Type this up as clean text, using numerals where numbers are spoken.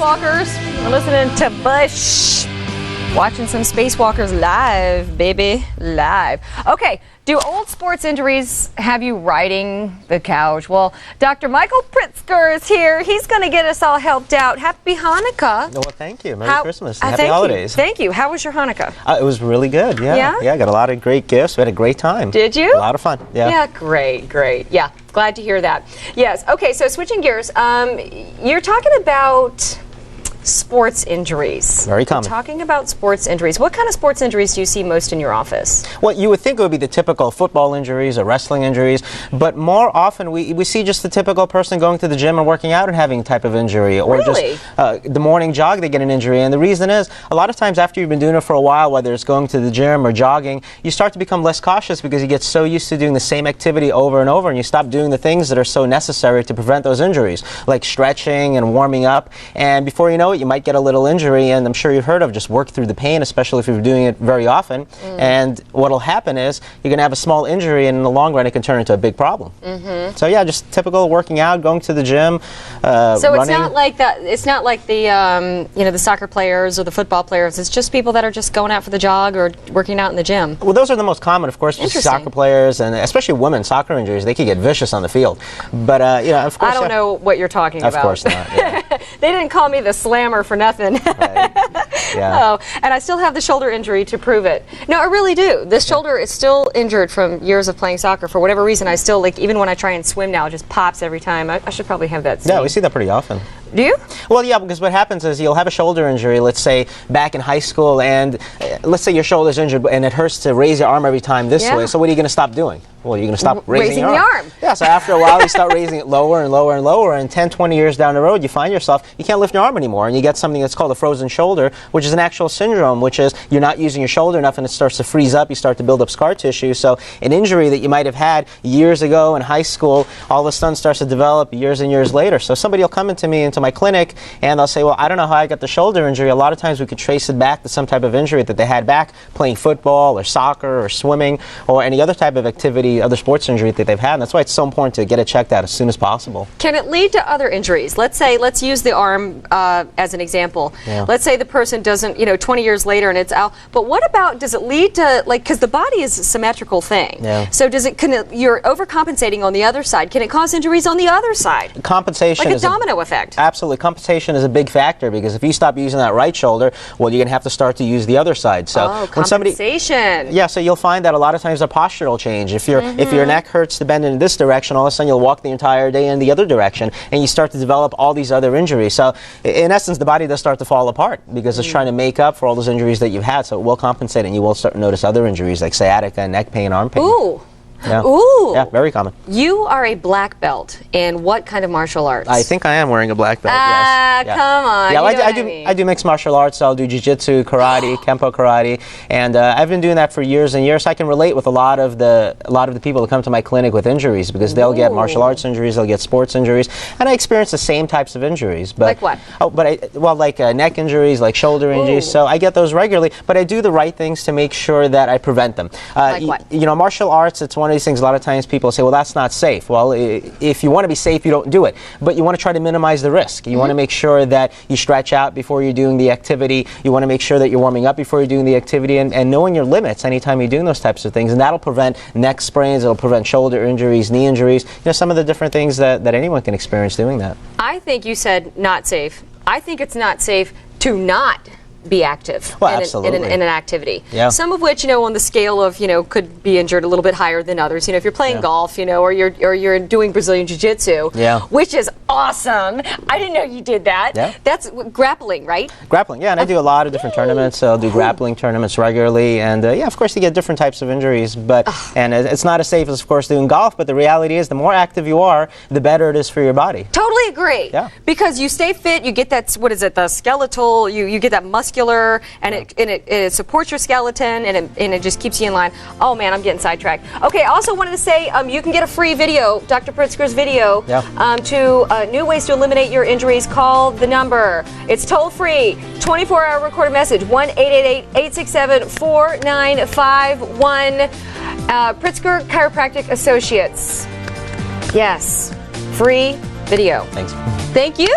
spacewalkers. We're listening to Bush. Watching some spacewalkers live, baby, live. Okay, do old sports injuries have you riding the couch? Well, Dr. Michael Pritsker is here. He's going to get us all helped out. Happy Hanukkah. Well, thank you. Merry Christmas. Happy thank holidays. You. Thank you. How was your Hanukkah? It was really good, yeah. Yeah, got a lot of great gifts. We had a great time. Did you? A lot of fun, yeah. Yeah, great. Yeah, glad to hear that. Yes, okay, so switching gears, you're talking about sports injuries. Very common. Talking about sports injuries. What kind of sports injuries do you see most in your office? Well, you would think it would be the typical football injuries or wrestling injuries, but more often we see just the typical person going to the gym and working out and having a type of injury, or really? Just the morning jog, they get an injury. And the reason is, a lot of times after you've been doing it for a while, whether it's going to the gym or jogging, you start to become less cautious because you get so used to doing the same activity over and over, and you stop doing the things that are so necessary to prevent those injuries, like stretching and warming up. And before you know it, you might get a little injury, and I'm sure you've heard of just work through the pain, especially if you're doing it very often. And what'll happen is you're going to have a small injury, and in the long run it can turn into a big problem. So yeah, just typical working out, going to the gym, so running. It's not like that. It's not like the the soccer players or the football players. It's just people that are just going out for the jog or working out in the gym. Well, those are the most common, of course, just soccer players, and especially women. Soccer injuries, they can get vicious on the field. But of course, I don't know what you're talking about. Of course not. Yeah. They didn't call me the slammer for nothing. Right. Yeah. Oh, and I still have the shoulder injury to prove it. No, I really do. This shoulder is still injured from years of playing soccer. For whatever reason, I still, even when I try and swim now, it just pops every time. I should probably have that seen. Yeah, we see that pretty often. Do you? Well, yeah, because what happens is you'll have a shoulder injury, let's say back in high school, and let's say your shoulder's injured and it hurts to raise your arm every time this way. So what are you going to stop doing? Well, you're going to stop raising your arm. Yeah, so after a while you start raising it lower and lower and lower, and 10, 20 years down the road you find yourself, you can't lift your arm anymore, and you get something that's called a frozen shoulder, which is an actual syndrome, which is you're not using your shoulder enough and it starts to freeze up, you start to build up scar tissue. So an injury that you might have had years ago in high school, all of a sudden starts to develop years and years later. So somebody will come into my clinic and they'll say, well, I don't know how I got the shoulder injury. A lot of times we could trace it back to some type of injury that they had back playing football or soccer or swimming or any other type of activity, other sports injury that they've had. And that's why it's so important to get it checked out as soon as possible. Can it lead to other injuries? Let's use the arm as an example. Yeah. Let's say the person doesn't, 20 years later and it's out. But what about, does it lead to, because the body is a symmetrical thing. Yeah. So you're overcompensating on the other side. Can it cause injuries on the other side? Compensation is a domino effect. Absolutely. Compensation is a big factor, because if you stop using that right shoulder, well, you're going to have to start to use the other side. So when compensation. Yeah, so you'll find that a lot of times the posture will change. If your neck hurts to bend in this direction, all of a sudden you'll walk the entire day in the other direction, and you start to develop all these other injuries. So in essence, the body does start to fall apart because it's trying to make up for all those injuries that you've had. So it will compensate, and you will start to notice other injuries like sciatica, neck pain, arm pain. Ooh. Yeah. Ooh. Yeah, very common. You are a black belt in what kind of martial arts? I think I am wearing a black belt, yes. Yeah. Come on. Yeah, I do mixed martial arts. I'll do jiu-jitsu, karate, kempo karate, and I've been doing that for years and years. So I can relate with a lot of the people that come to my clinic with injuries, because they'll get martial arts injuries, they'll get sports injuries, and I experience the same types of injuries. But, like what? Like neck injuries, like shoulder injuries. So I get those regularly, but I do the right things to make sure that I prevent them. Like what? Martial arts, it's one of these things. A lot of times people say, well, that's not safe. Well, if you want to be safe, you don't do it. But you want to try to minimize the risk. You want to make sure that you stretch out before you're doing the activity. You want to make sure that you're warming up before you're doing the activity, and knowing your limits anytime you're doing those types of things. And that'll prevent neck sprains, it'll prevent shoulder injuries, knee injuries, some of the different things that anyone can experience doing that. I think you said not safe. I think it's not safe to not be active in an activity. Yeah. Some of which, on the scale of, could be injured a little bit higher than others. If you're playing golf, or you're doing Brazilian Jiu-Jitsu, which is awesome. I didn't know you did that. Yeah. That's grappling, right? Grappling, yeah, and I do a lot of different tournaments. I'll do grappling tournaments regularly, and of course you get different types of injuries, and it's not as safe as, of course, doing golf, but the reality is the more active you are, the better it is for your body. Totally agree. Yeah. Because you stay fit, you get that, the skeletal, you get that muscular, and it supports your skeleton, and it just keeps you in line. Oh man, I'm getting sidetracked. Okay, I also wanted to say you can get a free video, Dr. Pritsker's video, to new ways to eliminate your injuries. Call the number. It's toll free, 24-hour recorded message, 1-888-867-4951. Pritsker Chiropractic Associates. Yes, free video. Thanks. Thank you.